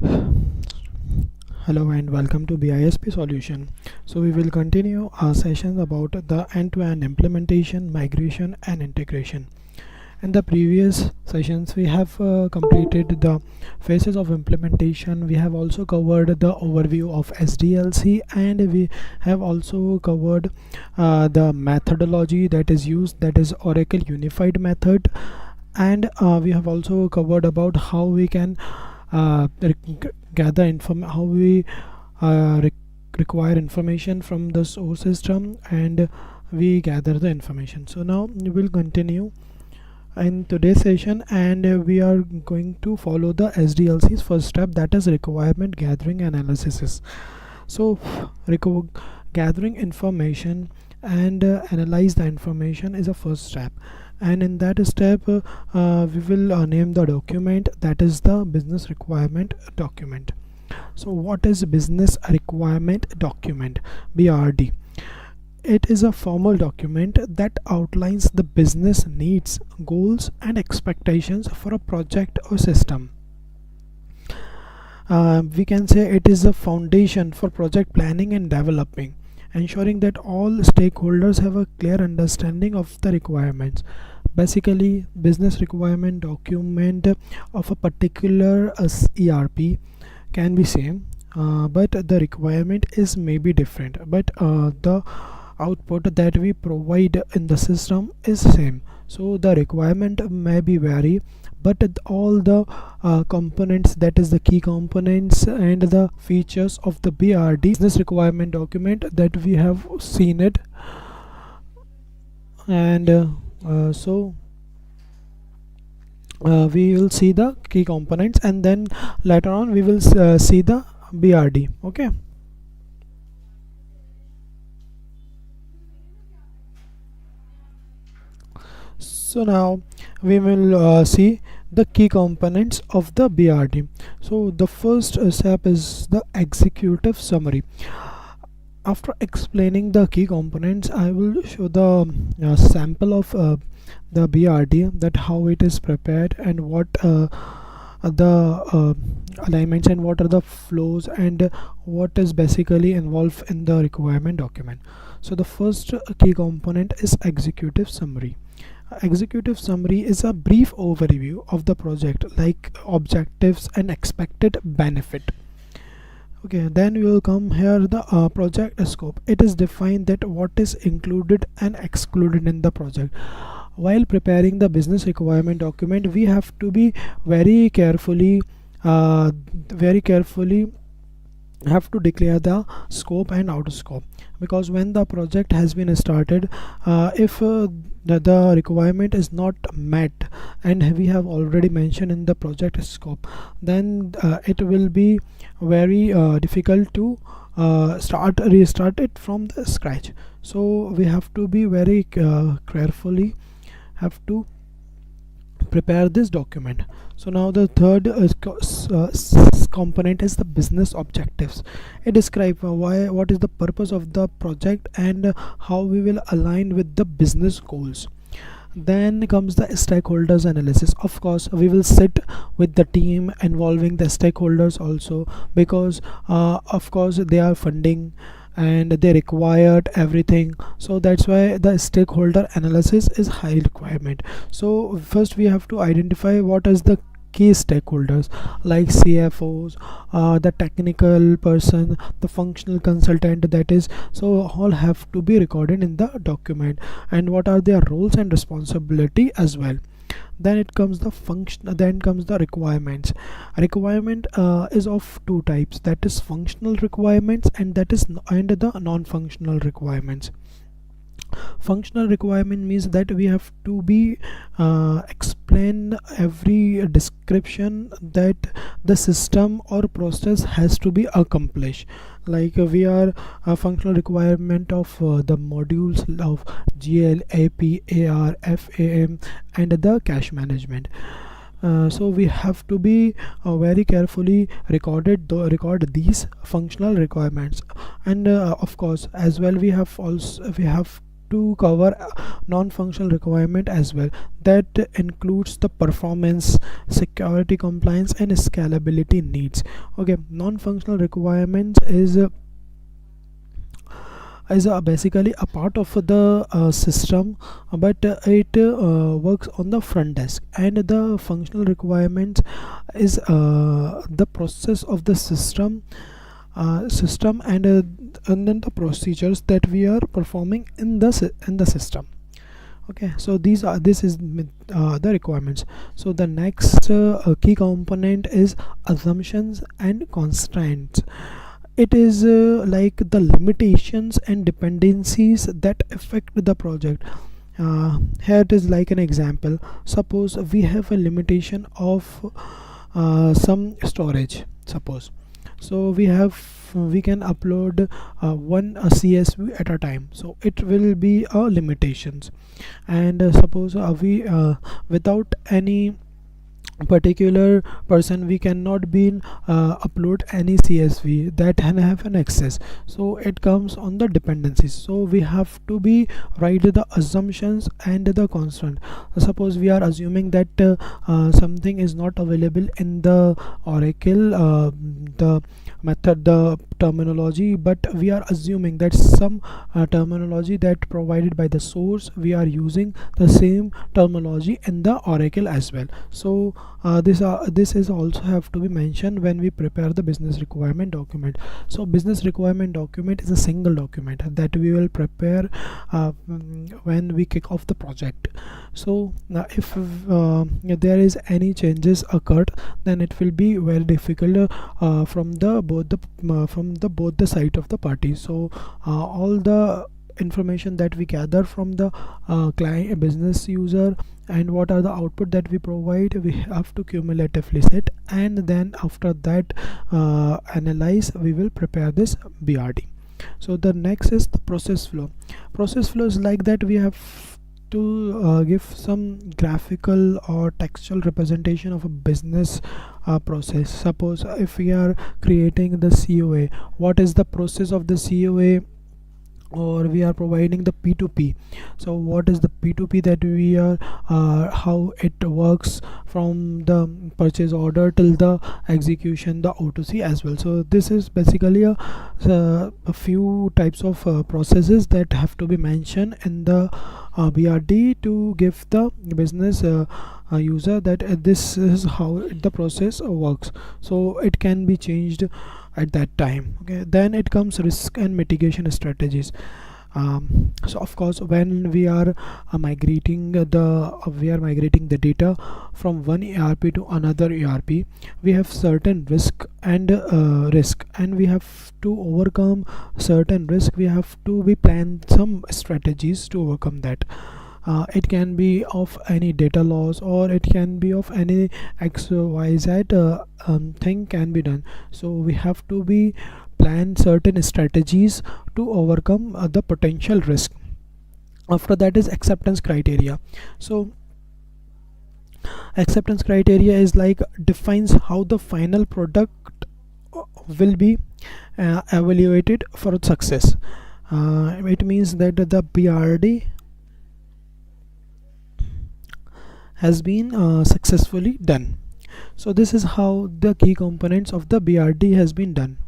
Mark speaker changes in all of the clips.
Speaker 1: Hello and welcome to BISP Solution. So we will continue our sessions about the end-to-end implementation, migration and integration. In the previous sessions we have completed the phases of implementation. We have also covered the overview of SDLC, and we have also covered the methodology that is used, that is Oracle Unified Method, and we have also covered about how we can gather how we require information from the source system, and we gather the information. So now we will continue in today's session, and we are going to follow the SDLC's first step, that is requirement gathering analysis. So gathering information and analyze the information is a first step, and in that step we will name the document, that is the business requirement document. So what is business requirement document, BRD? It is a formal document that outlines the business needs, goals and expectations for a project or system. We can say it is a foundation for project planning and developing, ensuring that all stakeholders have a clear understanding of the requirements. Basically, business requirement document of a particular ERP can be same, but the requirement is maybe different, but the output that we provide in the system is same. So the requirement may be vary, but all the components, that is the key components and the features of the BRD business requirement document, that we have seen it. And so we will see the key components, and then later on we will see the BRD. Okay, so now we will see the key components of the BRD. So the first step is the executive summary. After explaining the key components, I will show the sample of the BRD, that how it is prepared and what the alignments and what are the flows and what is basically involved in the requirement document. So the first key component is executive summary. Executive summary is a brief overview of the project, like objectives and expected benefit. Okay, then we will come here the project scope. It is defined that what is included and excluded in the project. While preparing the business requirement document, we have to be very carefully have to declare the scope and outer scope, because when the project has been started, if the requirement is not met and we have already mentioned in the project scope, then it will be very difficult to restart it from the scratch. So we have to be very carefully have to prepare this document. So now the third component is the business objectives. It describes what is the purpose of the project and how we will align with the business goals. Then comes the stakeholders analysis. Of course, we will sit with the team involving the stakeholders also, because of course they are funding and they required everything, so that's why the stakeholder analysis is high requirement. So first we have to identify what is the key stakeholders, like CFOs, the technical person, the functional consultant, that is, so all have to be recorded in the document, and what are their roles and responsibility as well. Then it comes the requirements. Requirement is of two types, that is functional requirements and the non-functional requirements. Functional requirement means that we have to be explain every description that the system or process has to be accomplished. Like we are a functional requirement of the modules of GL, AP, AR, FAM and the cash management. So we have to be very carefully record these functional requirements, and of course as well we have to cover non-functional requirement as well. That includes the performance, security, compliance and scalability needs. Okay, non-functional requirements is basically a part of the system, but it works on the front desk, and the functional requirements is the process of the system and then the procedures that we are performing in the system. Okay, so this is the requirements. So the next key component is assumptions and constraints. It is like the limitations and dependencies that affect the project. Here it is like an example. Suppose we have a limitation of some storage, suppose. So we can upload one CSV at a time, so it will be limitations. And suppose we without any particular person we cannot be upload any CSV that can have an access, so it comes on the dependencies. So we have to be write the assumptions and the constant. Suppose we are assuming that something is not available in the Oracle the method, the terminology, but we are assuming that some terminology that provided by the source, we are using the same terminology in the Oracle as well. So this is also have to be mentioned when we prepare the business requirement document. So business requirement document is a single document that we will prepare when we kick off the project. So if there is any changes occurred, then it will be very difficult from both the side of the party. So all the information that we gather from the client business user and what are the output that we provide, we have to cumulatively set, and then after that analyze, we will prepare this BRD. So the next is the process flow. Process flow is like that we have to give some graphical or textual representation of a business process. Suppose if we are creating the COA, what is the process of the COA, or we are providing the P2P. So what is the P2P that we are how it works from the purchase order till the execution, the O2C as well. So this is basically a few types of processes that have to be mentioned in the BRD to give the business user that this is how the process works, so it can be changed at that time. Okay, then it comes risk and mitigation strategies. So of course when we are migrating the data from one ERP to another ERP, we have certain risk, and we have to overcome certain risk. We have to be plan some strategies to overcome that. It can be of any data loss, or it can be of any XYZ thing can be done. So we have to be plan certain strategies to overcome the potential risk. After that is acceptance criteria. So acceptance criteria is like defines how the final product will be evaluated for success. It means that the BRD has been successfully done. So this is how the key components of the BRD has been done.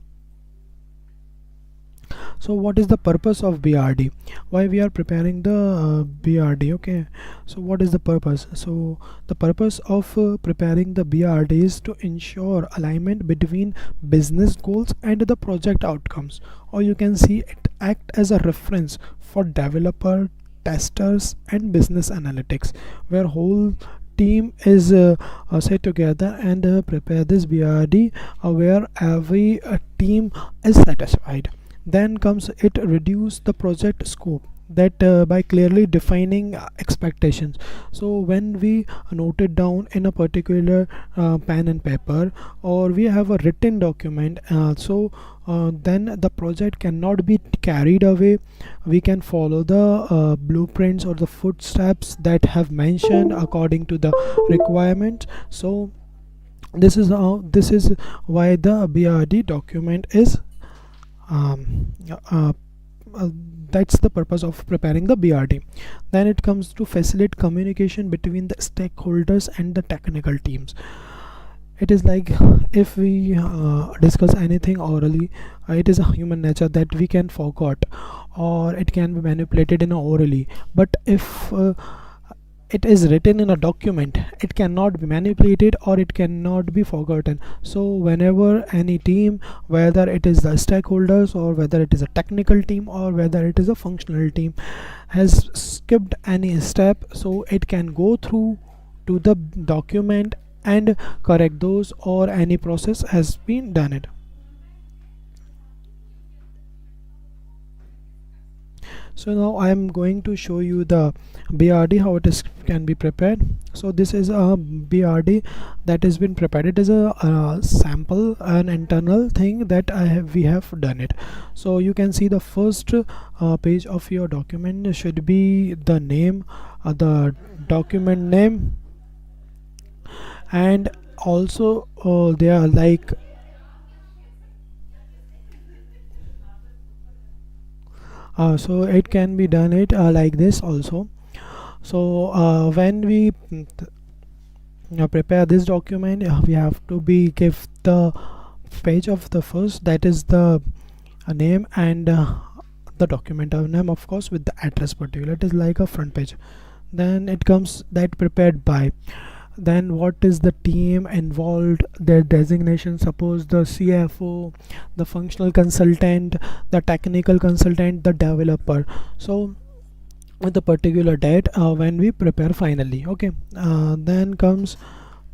Speaker 1: So what is the purpose of BRD? Why we are preparing the BRD? Okay, so what is the purpose? So the purpose of preparing the BRD is to ensure alignment between business goals and the project outcomes, or you can see it act as a reference for developer, testers and business analytics, where whole team is set together and prepare this BRD where every team is satisfied. Then comes it reduce the project scope, that by clearly defining expectations. So when we note it down in a particular pen and paper, or we have a written document, then the project cannot be carried away. We can follow the blueprints or the footsteps that have mentioned according to the requirement. So this is why the BRD document is that's the purpose of preparing the BRD. Then it comes to facilitate communication between the stakeholders and the technical teams. It is like, if we discuss anything orally, it is a human nature that we can forget, or it can be manipulated in a orally. But if it is written in a document, it cannot be manipulated or it cannot be forgotten. So whenever any team, whether it is the stakeholders or whether it is a technical team or whether it is a functional team, has skipped any step, so it can go through to the document and correct those, or any process has been done it. So now I am going to show you the BRD, how it is can be prepared. So this is a BRD that has been prepared. It is a sample, an internal thing that we have done it. So you can see the first page of your document should be the name, the document name, and also they are like so it can be done it like this also. So when we prepare this document, we have to be give the page of the first, that is the name, and the document name, of course, with the address particular. It is like a front page. Then it comes that prepared by, then what is the team involved, their designation, suppose the CFO, the functional consultant, the technical consultant, the developer. So with the particular date when we prepare finally. Okay, then comes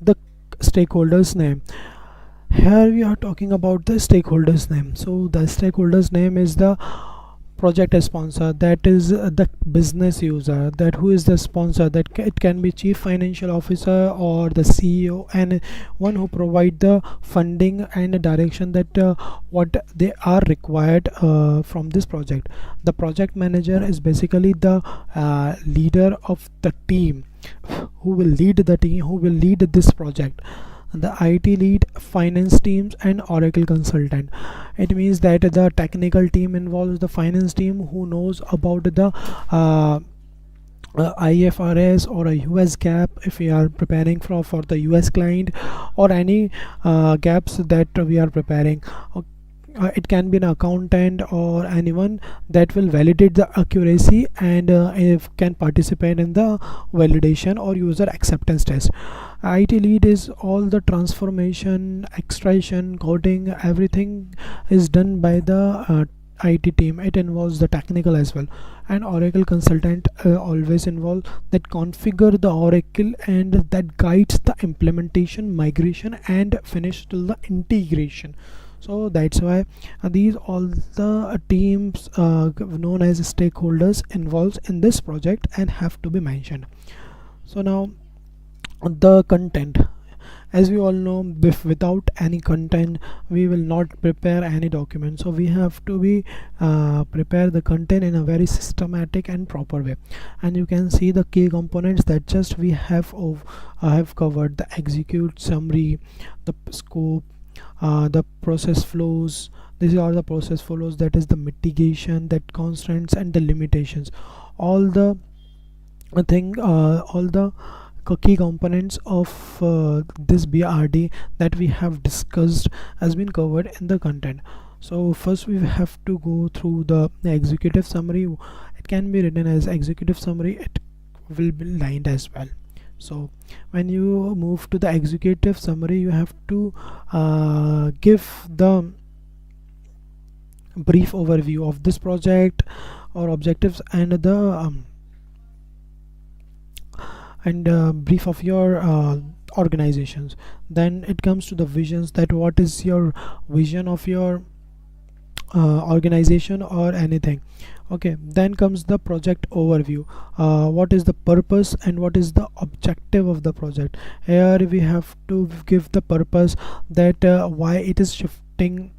Speaker 1: the stakeholders name. Here we are talking about the stakeholders name. So the stakeholders name is the project sponsor, that is the business user, that who is the sponsor, that it can be chief financial officer or the CEO, and one who provide the funding and direction that what they are required from this project. The project manager is basically the leader of the team, who will lead the team, who will lead this project. The IT lead, finance teams, and Oracle consultant. It means that the technical team involves the finance team, who knows about the IFRS or a US gap, if we are preparing for the US client, or any gaps that we are preparing. It can be an accountant or anyone that will validate the accuracy, and if can participate in the validation or user acceptance test. IT lead is all the transformation, extraction, coding, everything is done by the IT team. It involves the technical as well. And Oracle consultant always involve that configure the Oracle and that guides the implementation, migration, and finish till the integration. So that's why these all the teams known as stakeholders involved in this project and have to be mentioned. So now the content, as we all know, without any content we will not prepare any document. So we have to be prepare the content in a very systematic and proper way. And you can see the key components that just we have covered: the execute summary, the scope, the process flows. These are the process flows, that is the mitigation, that constraints, and the limitations. All the all the key components of this BRD that we have discussed has been covered in the content. So first we have to go through the executive summary. It can be written as executive summary, it will be lined as well. So when you move to the executive summary, you have to give the brief overview of this project or objectives, and the brief of your organizations. Then it comes to the visions, that what is your vision of your organization or anything. Okay, then comes the project overview. What is the purpose and what is the objective of the project. Here we have to give the purpose, that why it is shifting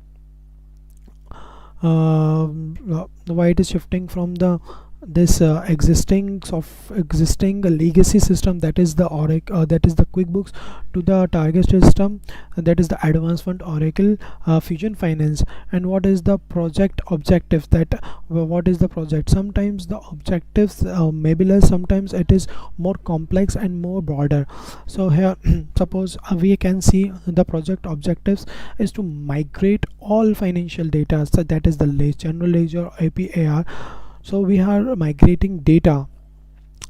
Speaker 1: from the this existing legacy system, that is the Oracle, that is the QuickBooks, to the target system, that is the advanced fund Oracle Fusion Finance. And what is the project objectives, that what is the project? Sometimes the objectives may be less, sometimes it is more complex and more broader. So here suppose we can see the project objectives is to migrate all financial data, so that is the general ledger, APAR. So we are migrating data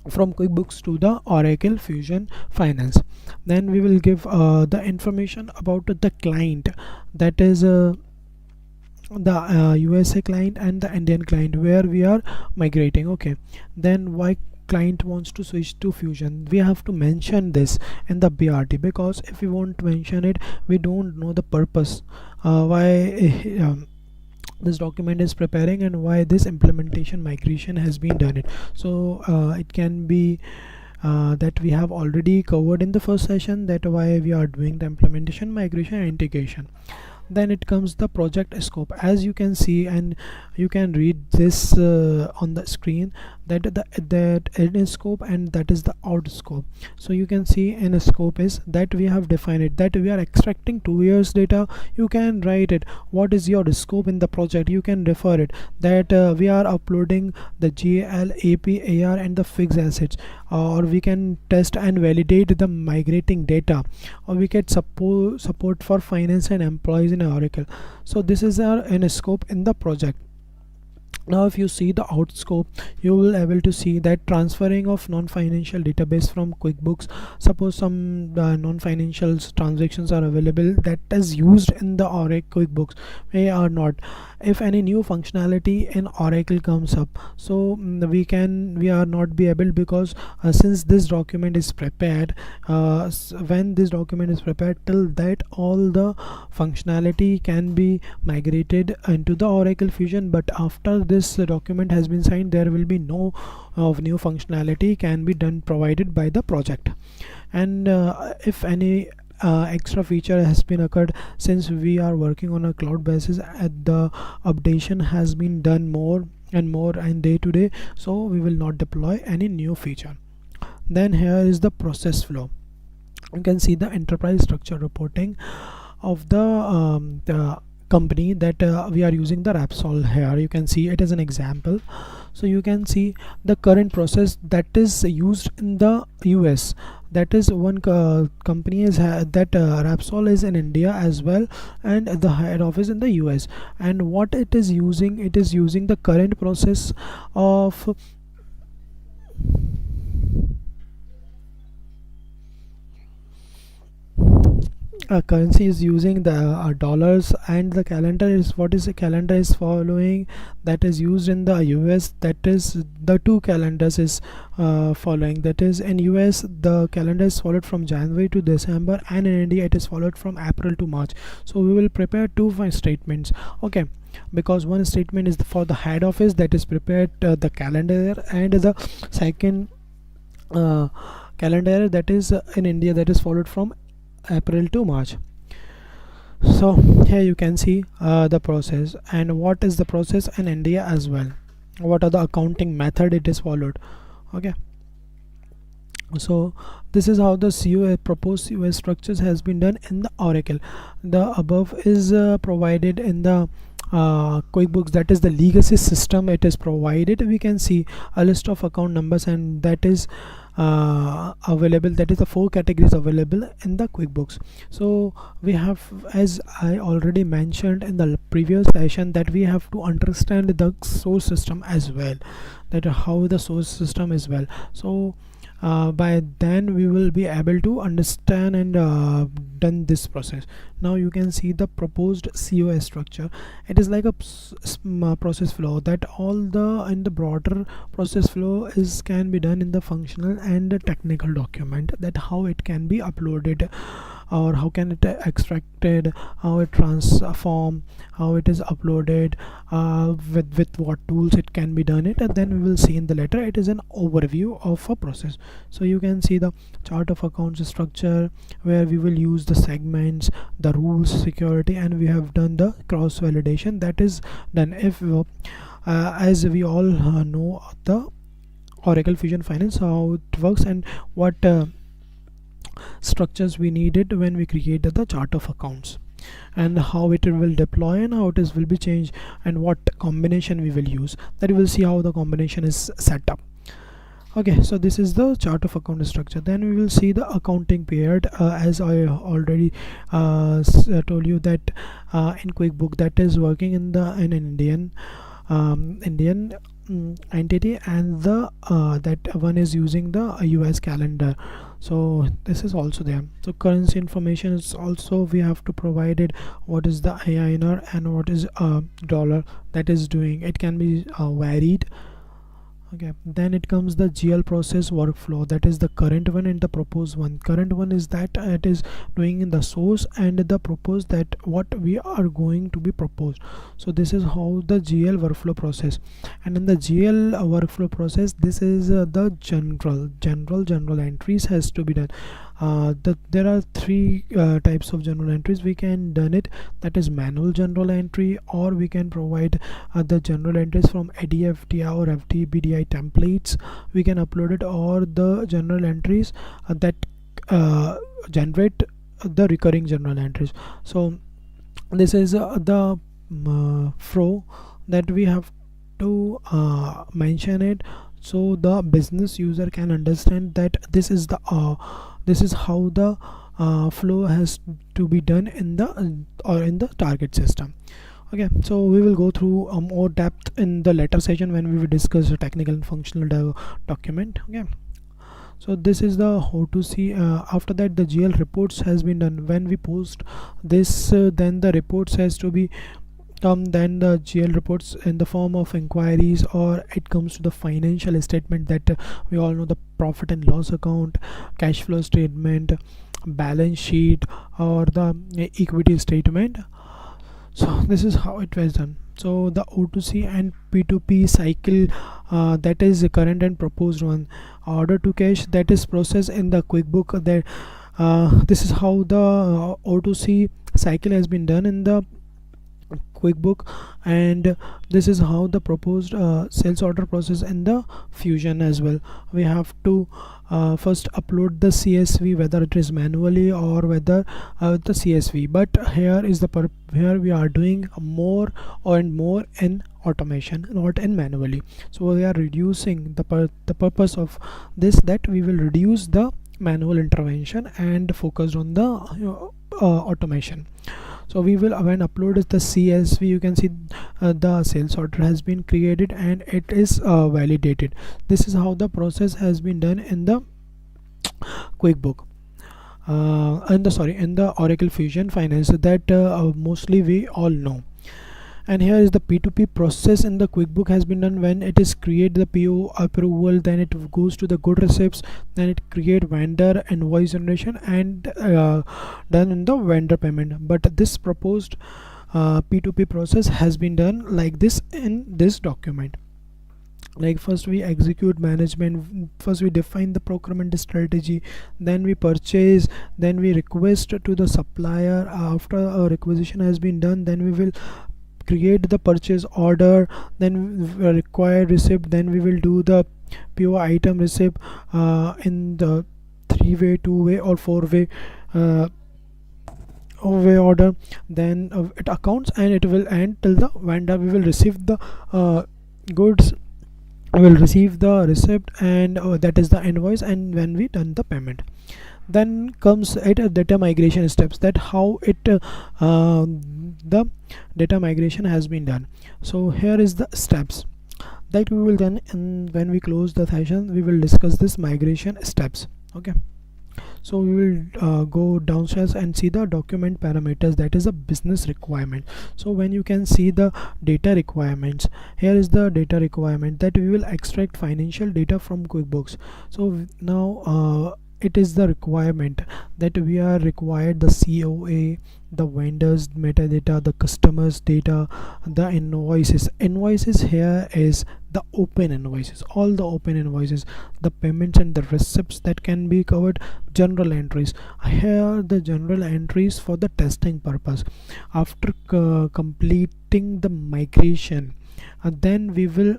Speaker 1: from QuickBooks to the Oracle Fusion Finance. Then we will give the information about the client, that is the USA client and the Indian client, where we are migrating. Okay, then why client wants to switch to Fusion, we have to mention this in the BRD, because if we won't mention it, we don't know the purpose why this document is preparing and why this implementation migration has been done it. So it can be that we have already covered in the first session, that why we are doing the implementation, migration and integration. Then it comes the project scope, as you can see, and you can read this on the screen, that that in scope and that is the out scope. So you can see in a scope is that we have defined it, that we are extracting 2 years data. You can write it, what is your scope in the project, you can refer it, that we are uploading the GL, AP, AR and the fixed assets, or we can test and validate the migrating data, or we get support for finance and employees in Oracle. So this is our in scope in the project. Now if you see the out scope, you will able to see that transferring of non-financial database from QuickBooks. Suppose some non-financial transactions are available that is used in the Oracle QuickBooks, may are not. If any new functionality in Oracle comes up, so we are not be able, because since this document is prepared, when this document is prepared, till that all the functionality can be migrated into the Oracle Fusion. But after this document has been signed, there will be no of new functionality can be done provided by the project. And if any extra feature has been occurred, since we are working on a cloud basis, the updation has been done more and more and day to day, so we will not deploy any new feature. Then here is the process flow. You can see the enterprise structure reporting of the company, that we are using the Rapsol. Here you can see it as an example. So you can see the current process that is used in the US, that is one company is that Rapsol is in India as well, and the head office in the US. And what it is using, it is using the current process of currency is using the dollars, and the calendar is, what is the calendar is following, that is used in the US, that is the two calendars is following, that is in US the calendar is followed from January to December, and in India it is followed from April to March. So we will prepare two statements. Okay, because one statement is for the head office, that is prepared the calendar, and the second calendar that is in India, that is followed from April to March. So here you can see the process, and what is the process in India as well, what are the accounting method it is followed. Okay, so this is how the COA proposed COA structures has been done in the Oracle. The above is provided in the QuickBooks, that is the legacy system. It is provided, we can see a list of account numbers, and that is available, that is the 4 categories available in the QuickBooks. So we have, as I already mentioned in the previous session, that we have to understand the source system as well, that how the source system is well. So by then we will be able to understand and done this process. Now you can see the proposed COS structure. It is like a process flow, that all the in the broader process flow is can be done in the functional and the technical document, that how it can be uploaded, or how can it extracted, how it transform, how it is uploaded, with what tools it can be done it, and then we will see in the letter. It is an overview of a process. So you can see the chart of accounts structure, where we will use the segments, the rules, security, and we have done the cross validation, that is done. If as we all know the Oracle Fusion Finance, how it works, and what structures we needed when we created the chart of accounts, and how it will deploy and how it is will be changed, and what combination we will use. That we will see how the combination is set up. Okay, so this is the chart of account structure. Then we will see the accounting period, as I already told you that in QuickBook, that is working in the in Indian entity, and the that one is using the US calendar. So this is also there. So currency information is also we have to provide it, what is the INR and what is dollar that is doing. It can be varied. Okay, then it comes the GL process workflow, that is the current one and the proposed one. Current one is that it is doing in the source, and the proposed that what we are going to be proposed. So this is how the GL workflow process. And in the GL workflow process, this is the general entries has to be done. There are three types of general entries we can done it, that is manual general entry, or we can provide the general entries from ADFT or FDBDI templates. We can upload it, or the general entries that generate the recurring general entries. So this is the flow that we have to mention it, so the business user can understand that this is how the flow has to be done in the or in the target system. Okay, so we will go through more depth in the later session when we will discuss the technical and functional document. Okay, so this is the how to see. After that, the GL reports has been done. When we post this, then the reports has to be then the GL reports in the form of inquiries, or it comes to the financial statement that we all know, the profit and loss account, cash flow statement, balance sheet, or the equity statement. So this is how it was done. So the O2C and P2P cycle, that is the current and proposed one. Order to cash, that is processed in the QuickBook. That this is how the O2C cycle has been done in the QuickBook, and this is how the proposed sales order process in the Fusion as well. We have to first upload the CSV, whether it is manually or whether the CSV. But here is the here we are doing more and more in automation, not in manually. So we are reducing the purpose of this, that we will reduce the manual intervention and focus on the automation. So we will, when upload the CSV, you can see the sales order has been created and it is validated. This is how the process has been done in the QuickBook, in the Oracle Fusion Finance, that mostly we all know. And here is the P2P process in the QuickBook has been done. When it is create the PO approval, then it goes to the good receipts, then it create vendor invoice generation, and done in the vendor payment. But this proposed P2P process has been done like this in this document. Like first we execute management, first we define the procurement strategy, then we purchase, then we request to the supplier. After a requisition has been done, then we will create the purchase order, then required receipt, then we will do the PO item receipt in the 3-way, 2-way or 4-way order. Then it accounts, and it will end till the vendor. We will receive the goods, we will receive the receipt, and that is the invoice, and when we done the payment. Then comes it data migration steps, that how it the data migration has been done. So here is the steps that we will done, and when we close the session we will discuss this migration steps. Okay, so we will go downstairs and see the document parameters, that is a business requirement. So when you can see the data requirements, here is the data requirement, that we will extract financial data from QuickBooks. So now it is the requirement that we are required the COA, the vendors metadata, the customers data, the invoices here is the open invoices, all the open invoices, the payments and the receipts that can be covered. General entries, here the general entries for the testing purpose. After completing the migration, then we will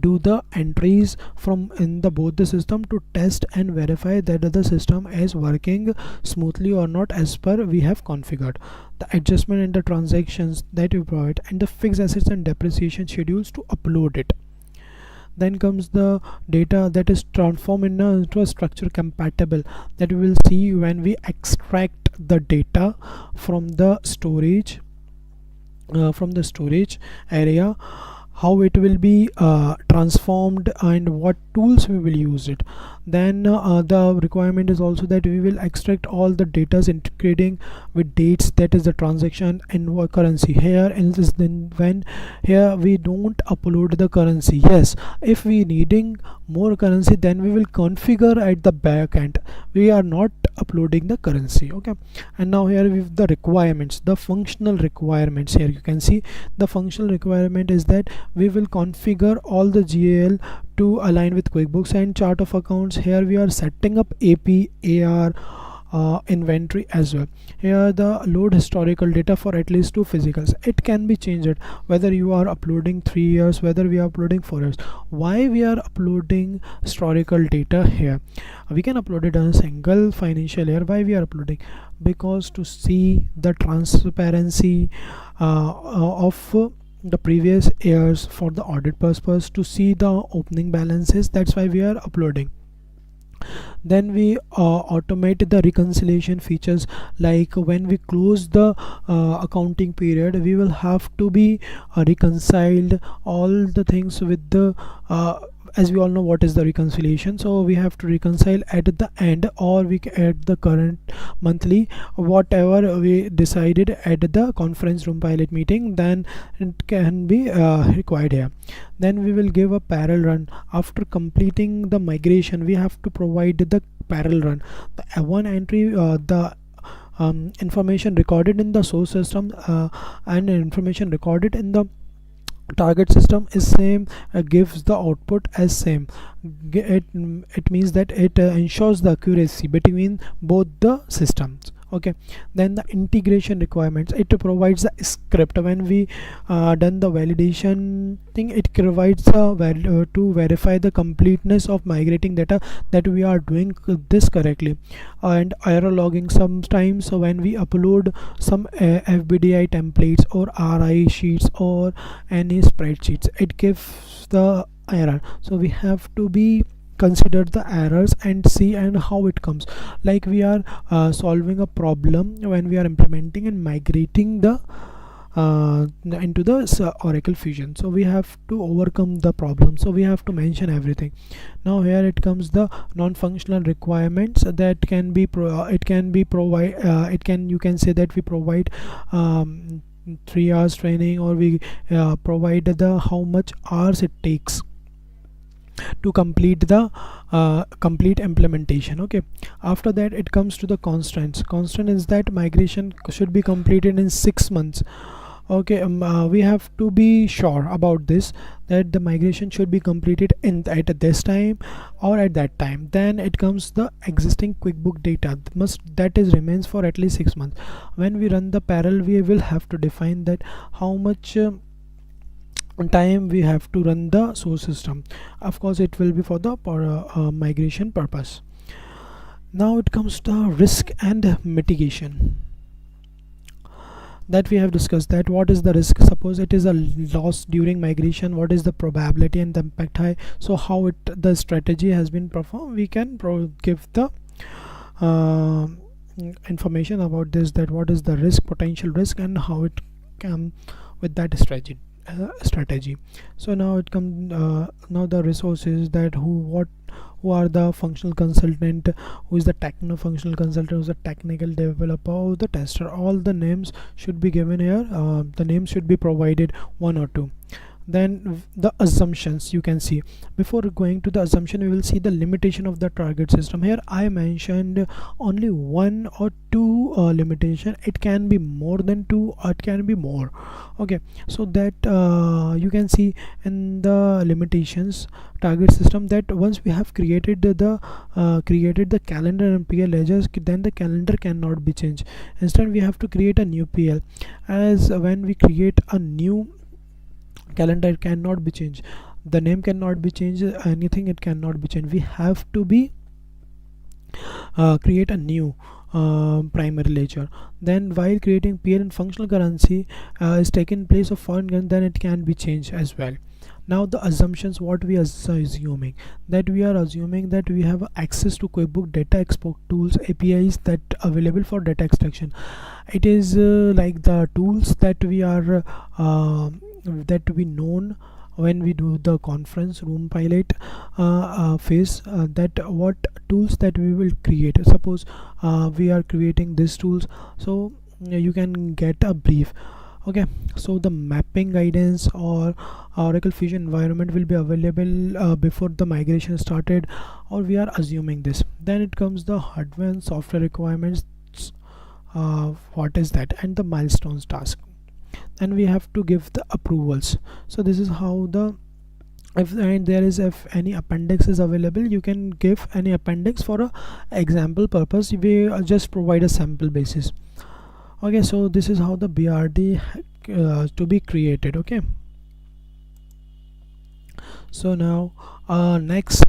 Speaker 1: do the entries from in the both the system to test and verify that the system is working smoothly or not as per we have configured. The adjustment in the transactions that we provide, and the fixed assets and depreciation schedules to upload it. Then comes the data that is transformed into a structure compatible, that we will see when we extract the data from the storage area, how it will be transformed and what tools we will use it. Then the requirement is also that we will extract all the data integrating with dates, that is the transaction and what currency. Here in this, then when here we don't upload the currency. Yes, if we needing more currency, then we will configure at the back end. We are not uploading the currency. Okay, and now here with the requirements, the functional requirements. Here you can see the functional requirement is that we will configure all the GAL to align with QuickBooks and chart of accounts. Here we are setting up AP, AR, inventory as well. Here the load historical data for at least 2 physicals. It can be changed whether you are uploading 3 years, whether we are uploading 4 years. Why we are uploading historical data here? We can upload it on a single financial year. Why we are uploading? Because to see the transparency of the previous years for the audit purpose, to see the opening balances. That's why we are uploading. Then we automate the reconciliation features, like when we close the accounting period, we will have to be reconciled all the things with the as we all know what is the reconciliation, so we have to reconcile at the end, or we at the current monthly, whatever we decided at the conference room pilot meeting, then it can be required here. Then we will give a parallel run. After completing the migration, we have to provide the parallel run. The one entry, the information recorded in the source system and information recorded in the target system is same, gives the output as same. It means that it ensures the accuracy between both the systems. Okay, then the integration requirements, it provides a script. When we done the validation thing, it provides a value to verify the completeness of migrating data, that we are doing this correctly, and error logging sometimes. So when we upload some FBDI templates or RI sheets or any spreadsheets, it gives the error, so we have to be consider the errors and see and how it comes. Like we are solving a problem when we are implementing and migrating the into the Oracle Fusion, so we have to overcome the problem, so we have to mention everything. Now here it comes the non-functional requirements that can be it can be provide it can, you can say that we provide 3 hours training, or we provide the how much hours it takes to complete the complete implementation. Okay, after that it comes to the constraints. Constant is that migration should be completed in 6 months. Okay, we have to be sure about this, that the migration should be completed in at this time or at that time. Then it comes the existing QuickBook data that is remains for at least 6 months. When we run the parallel, we will have to define that how much time we have to run the source system. Of course it will be for the migration purpose. Now it comes to risk and mitigation, that we have discussed, that what is the risk. Suppose it is a loss during migration, what is the probability and the impact high. So how the strategy has been performed, we can give the information about this, that what is the risk, potential risk, and how it can with that strategy. So now it comes now the resources, that who are the functional consultant, who is the techno functional consultant, who is the technical developer, or the tester. All the names should be given here. The names should be provided, 1 or 2. Then the assumptions, you can see. Before going to the assumption, we will see the limitation of the target system. Here I mentioned only 1 or 2 limitation. It can be more than 2, or it can be more. Okay, so that you can see in the limitations target system, that once we have created the calendar and PL ledgers, then the calendar cannot be changed. Instead we have to create a new PL, as when we create a new calendar cannot be changed, the name cannot be changed, anything it cannot be changed. We have to be create a new primary ledger. Then while creating PL and functional currency is taken place of foreign currency, then it can be changed as well. Now the assumptions, what we are assuming, that we are assuming that we have access to QuickBooks data export tools APIs that available for data extraction. It is like the tools that we are that we known when we do the conference room pilot phase, that what tools that we will create. Suppose we are creating these tools, so you can get a brief. Okay, so the mapping guidance or Oracle Fusion environment will be available before the migration started, or we are assuming this. Then it comes the hardware and software requirements, what is that, and the milestones task. Then we have to give the approvals. So this is how the, if any appendix is available, you can give any appendix for a example purpose. We just provide a sample basis. Okay, so this is how the BRD to be created. Okay, so now next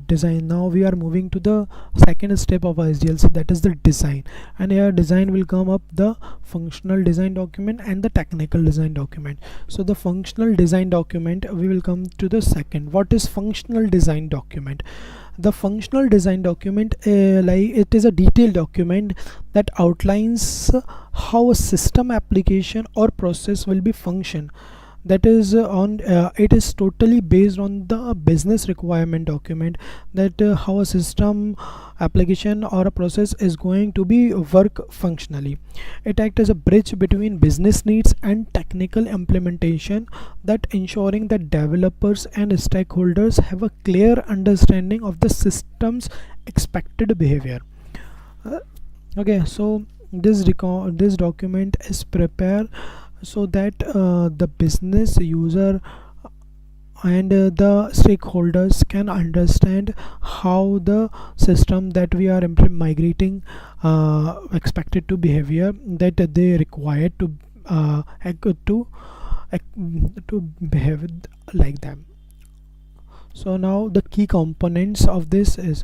Speaker 1: design. Now we are moving to the second step of SDLC, that is the design. And here design will come up the functional design document and the technical design document. So the functional design document, we will come to the second. What is functional design document? The functional design document, like it is a detailed document that outlines how a system, application or process will be function. That is it is totally based on the business requirement document, that how a system, application or a process is going to be work functionally. It acts as a bridge between business needs and technical implementation, that ensuring that developers and stakeholders have a clear understanding of the system's expected behavior. Okay, so this document is prepared so that the business user and the stakeholders can understand how the system that we are migrating expected to behavior, that they required to to behave like them. So now the key components of this is,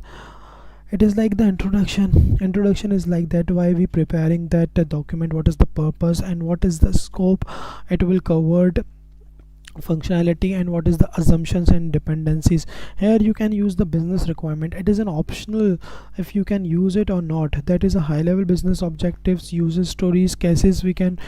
Speaker 1: it is like the introduction is like that, why we preparing that document, what is the purpose and what is the scope. It will cover functionality and what is the assumptions and dependencies. Here you can use the business requirement. It is an optional if you can use it or not. That is a high level business objectives, user stories, cases we can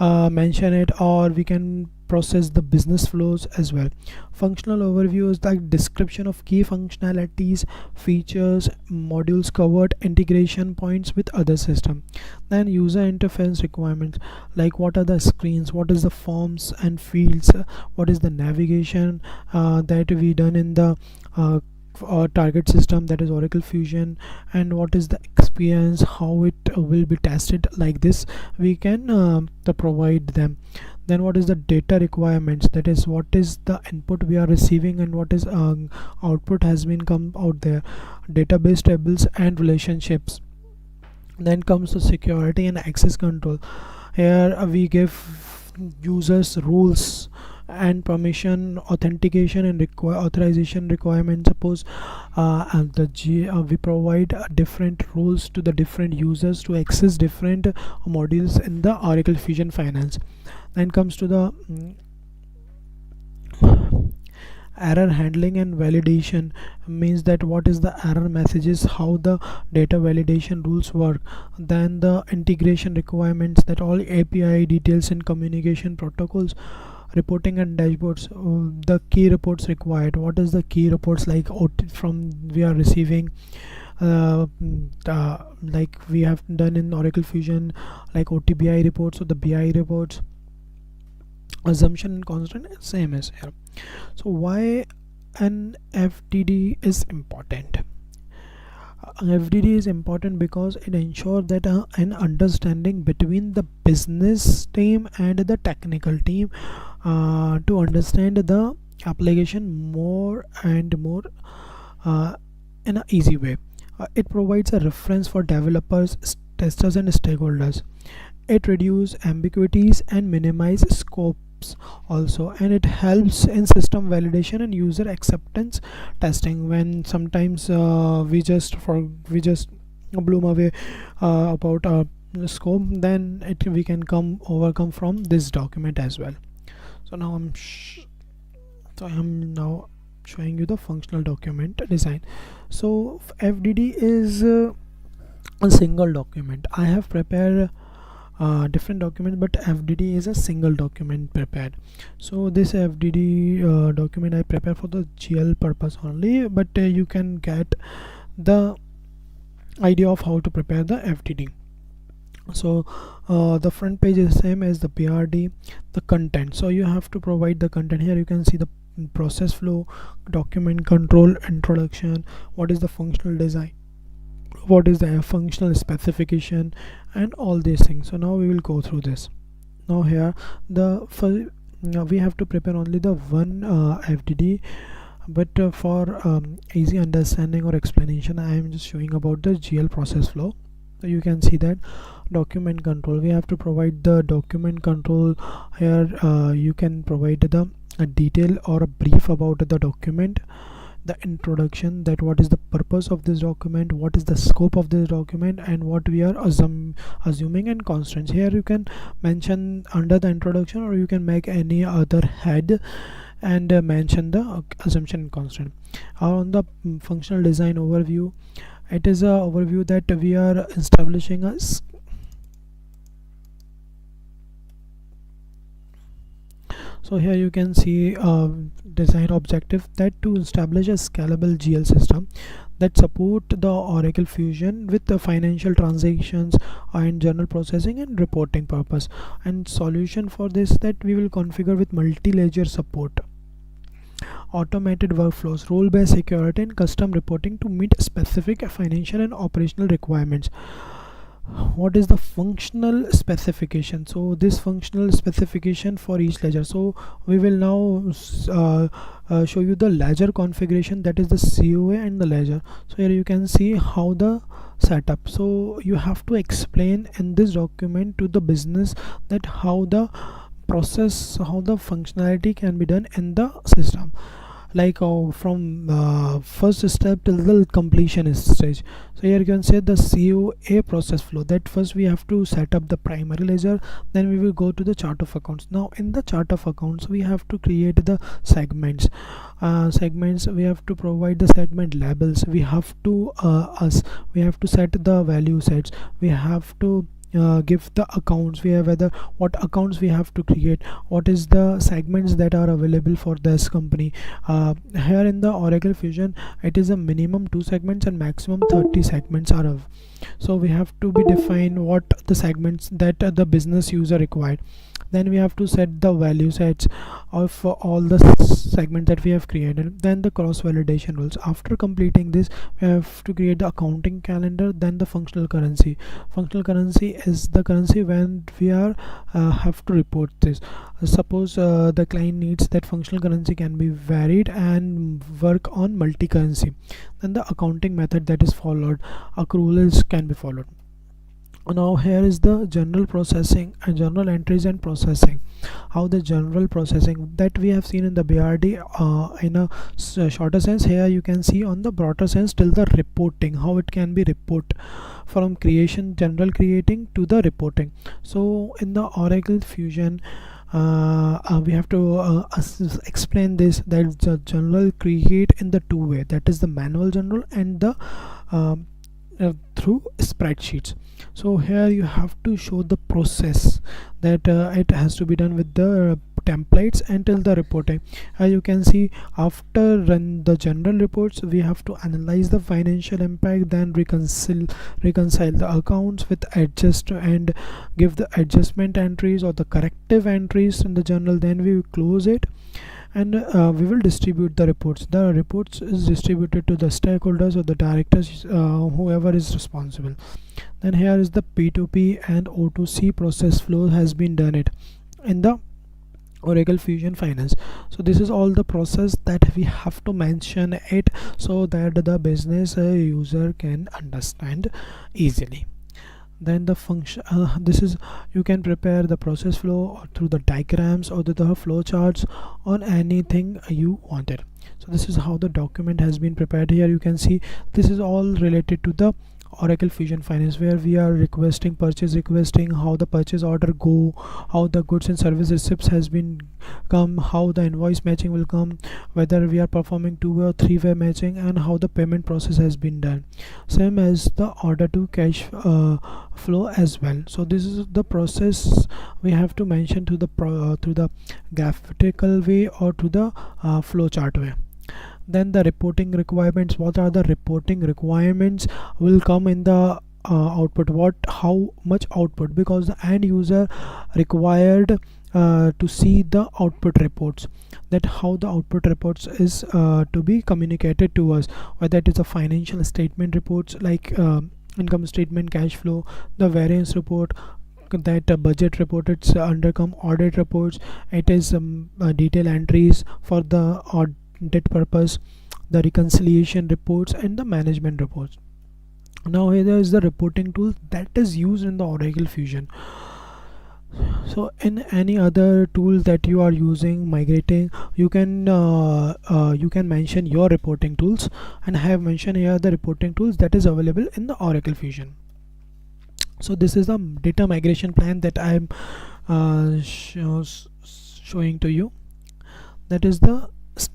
Speaker 1: mention it, or we can process the business flows as well. Functional overview is the description of key functionalities, features, modules covered, integration points with other system. Then user interface requirements, like what are the screens, what is the forms and fields, what is the navigation that we done in the target system, that is Oracle Fusion, and what is the experience, how it will be tested. Like this we can provide them. Then what is the data requirements, that is what is the input we are receiving and what is output has been come out there, database tables and relationships. Then comes the security and access control. Here we give users rules and permission, authentication and authorization requirements. Suppose we provide different rules to the different users to access different modules in the Oracle Fusion Finance. Then comes to the error handling and validation, means that what is the error messages, how the data validation rules work. Then the integration requirements, that all API details and communication protocols. Reporting and dashboards, the key reports required, what is the key reports, like from we are receiving like we have done in Oracle Fusion, like OTBI reports or the BI reports. Assumption and constant, same as here. So why an FDD is important? FDD is important because it ensures that an understanding between the business team and the technical team to understand the application more and more in an easy way. It provides a reference for developers, testers and stakeholders. It reduces ambiguities and minimizes scope setups also, and it helps in system validation and user acceptance testing. When sometimes we just bloom away about scope, then we can overcome from this document as well. So now I'm now showing you the functional document design. So FDD is a single document. I have prepared different documents, but FDD is a single document prepared. So this FDD document I prepare for the GL purpose only, but you can get the idea of how to prepare the FDD. So the front page is same as the BRD. The content, so you have to provide the content. Here you can see the process flow, document control, introduction, what is the functional design, what is the functional specification, and all these things. So now we will go through this. Now here we have to prepare only the one FDD, but for easy understanding or explanation, I am just showing about the GL process flow. So you can see that document control, we have to provide the document control. Here you can provide a detail or a brief about the document, the introduction, that what is the purpose of this document, what is the scope of this document, and what we are assuming and constraints. Here you can mention under the introduction, or you can make any other head and mention the assumption and constraint. On the functional design overview, it is a overview that we are establishing a so here you can see design objective, that to establish a scalable GL system that support the Oracle Fusion with the financial transactions and journal processing and reporting purpose. And solution for this, that we will configure with multi-ledger support, automated workflows, role-based security, and custom reporting to meet specific financial and operational requirements. What is the functional specification? So this functional specification for each ledger, so we will now show you the ledger configuration, that is the COA and the ledger. So here you can see how the setup, so you have to explain in this document to the business that how the process, how the functionality can be done in the system, like from first step till the completion stage. So here you can say the COA process flow, that first we have to set up the primary ledger, then we will go to the chart of accounts. Now in the chart of accounts, we have to create the segments. We have to provide the segment labels, we have to set the value sets, we have to give the accounts, we have whether what accounts we have to create, what is the segments that are available for this company. Here in the Oracle Fusion, it is a minimum 2 segments and maximum 30 segments are so we have to be define what the segments that the business user required. Then we have to set the value sets of all the segments that we have created. Then the cross validation rules. After completing this, we have to create the accounting calendar. Then the functional currency. Functional currency is the currency when we are have to report this. Suppose the client needs that functional currency can be varied and work on multi-currency. Then the accounting method that is followed, accruals can be followed. Now here is the general processing and general entries and processing. How the general processing that we have seen in the BRD in a shorter sense, here you can see on the broader sense till the reporting, how it can be report from creation, general creating to the reporting. So in the Oracle Fusion, we have to explain this, that the general create in the two way, that is the manual general and the through spreadsheets. So here you have to show the process that it has to be done with the templates until the reporting. As you can see, after run the general reports, we have to analyze the financial impact, then reconcile the accounts with adjust and give the adjustment entries or the corrective entries in the journal. Then we will close it, and we will distribute the reports. The reports is distributed to the stakeholders or the directors, whoever is responsible. Then here is the P2P and O2C process flow has been done it in the Oracle Fusion Finance. So this is all the process that we have to mention it, so that the business user can understand easily. Then the function, this is, you can prepare the process flow or through the diagrams or the flow charts on anything you wanted. So this is how the document has been prepared. Here you can see this is all related to the Oracle Fusion Finance, where we are requesting purchase requesting, how the purchase order go, how the goods and service receipts has been come, how the invoice matching will come, whether we are performing two or three-way matching, and how the payment process has been done, same as the order to cash flow as well. So this is the process we have to mention to the through the graphical way or to the flow chart way. Then the reporting requirements, what are the reporting requirements will come in the output, what, how much output, because the end user required to see the output reports, that how the output reports is to be communicated to us, whether it is a financial statement reports like income statement, cash flow, the variance report, that budget report, it's undercome audit reports, it is detail entries for the audit purpose, the reconciliation reports, and the management reports. Now here is the reporting tool that is used in the Oracle Fusion. So in any other tool that you are using migrating, you can mention your reporting tools, and I have mentioned here the reporting tools that is available in the Oracle Fusion. So this is the data migration plan that I am showing to you. That is the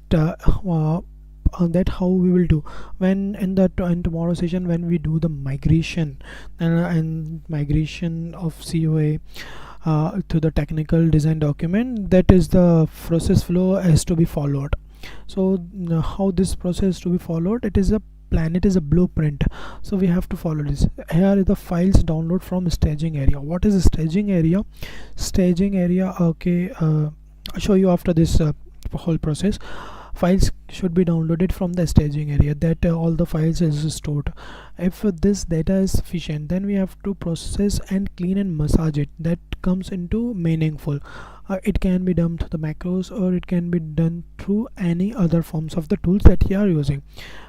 Speaker 1: that how we will do when in tomorrow session, when we do the migration and migration of COA to the technical design document, that is the process flow has to be followed. So how this process to be followed, it is a plan, it is a blueprint, so we have to follow this. Here is the files download from staging area. What is a staging area? Staging area, okay, I'll show you after this whole process. Files should be downloaded from the staging area, that all the files is stored. If this data is sufficient, then we have to process and clean and massage it. That comes into meaningful. It can be done through the macros, or it can be done through any other forms of the tools that you are using.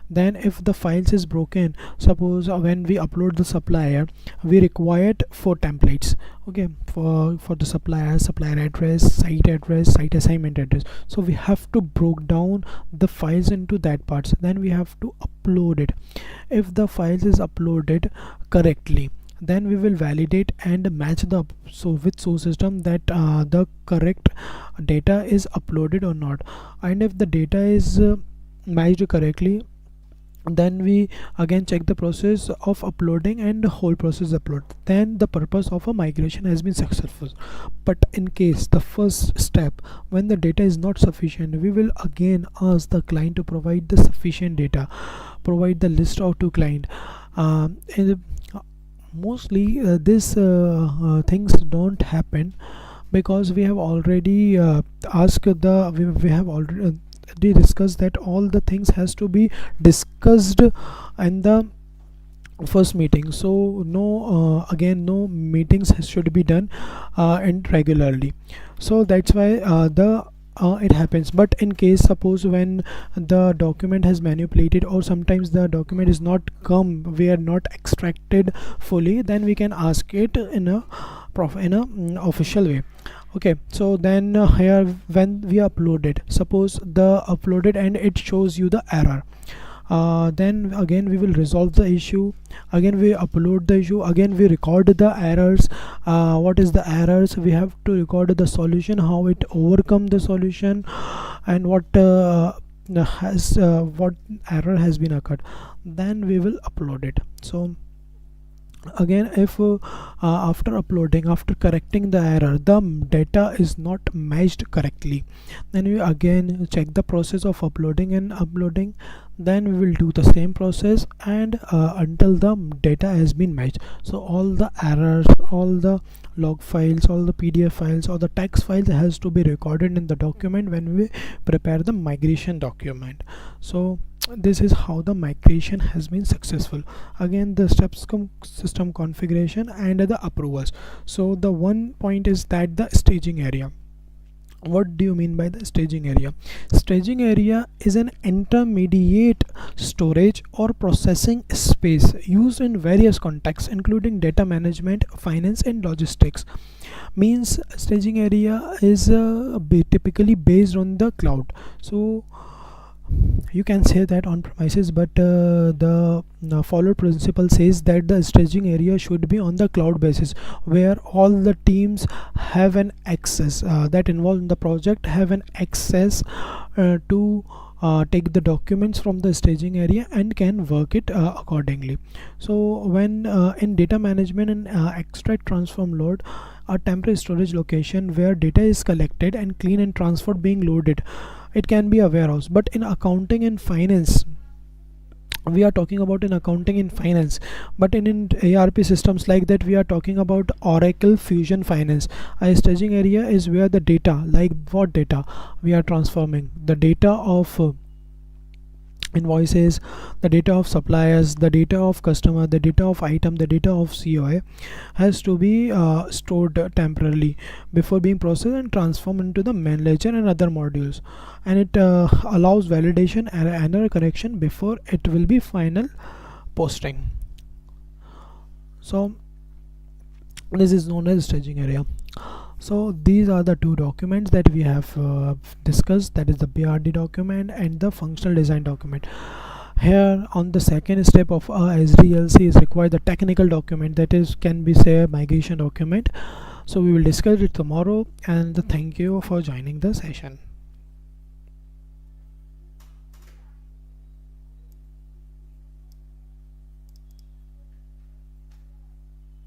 Speaker 1: Then if the files is broken, suppose when we upload the supplier, we required 4 templates, okay, for the supplier address, site assignment address. So we have to break down the files into that parts, then we have to upload it. If the files is uploaded correctly, then we will validate and match the with source system that the correct data is uploaded or not. And if the data is matched correctly, then we again check the process of uploading and the whole process upload, then the purpose of a migration has been successful. But in case the first step, when the data is not sufficient, we will again ask the client to provide the sufficient data, provide the list out to client. And mostly this things don't happen, because we have already asked the we have already discussed that all the things has to be discussed in the first meeting. So no again no meetings should be done and regularly. So that's why it happens. But in case suppose when the document has manipulated, or sometimes the document is not come, we are not extracted fully, then we can ask it in a official way. Okay, so then here when we upload it, suppose the uploaded and it shows you the error, then again we will resolve the issue, again we upload the issue, again we record the errors. What is the errors? We have to record the solution, how it overcome the solution, and what what error has been occurred, then we will upload it. So again, if after uploading, after correcting the error, the data is not matched correctly, then we again check the process of uploading and uploading, then we will do the same process and until the data has been matched. So all the errors, all the log files, all the PDF files or the text files has to be recorded in the document when we prepare the migration document. So this is how the migration has been successful. Again, the steps come system configuration and the approvals. So the one point is that the staging area, What do you mean by the staging area? Staging area is an intermediate storage or processing space used in various contexts including data management, finance and logistics. Means staging area is typically based on the cloud. So you can say that on premises, but the follow principle says that the staging area should be on the cloud basis where all the teams have an access that involved in the project have an access to take the documents from the staging area and can work it accordingly. So when in data management and extract, transform, load, a temporary storage location where data is collected and clean and transferred being loaded, it can be a warehouse. But in accounting and finance, we are talking about in accounting and finance, but in ERP systems like that, we are talking about Oracle Fusion Finance. A staging area is where the data, like what data we are transforming, the data of invoices, the data of suppliers, the data of customer, the data of item, the data of COI has to be stored temporarily before being processed and transformed into the main ledger and other modules, and it allows validation and error correction before it will be final posting. So this is known as staging area. So these are the two documents that we have discussed, that is the BRD document and the functional design document. Here on the second step of SDLC is required the technical document, that is can be say migration document. So we will discuss it tomorrow, and thank you for joining the session.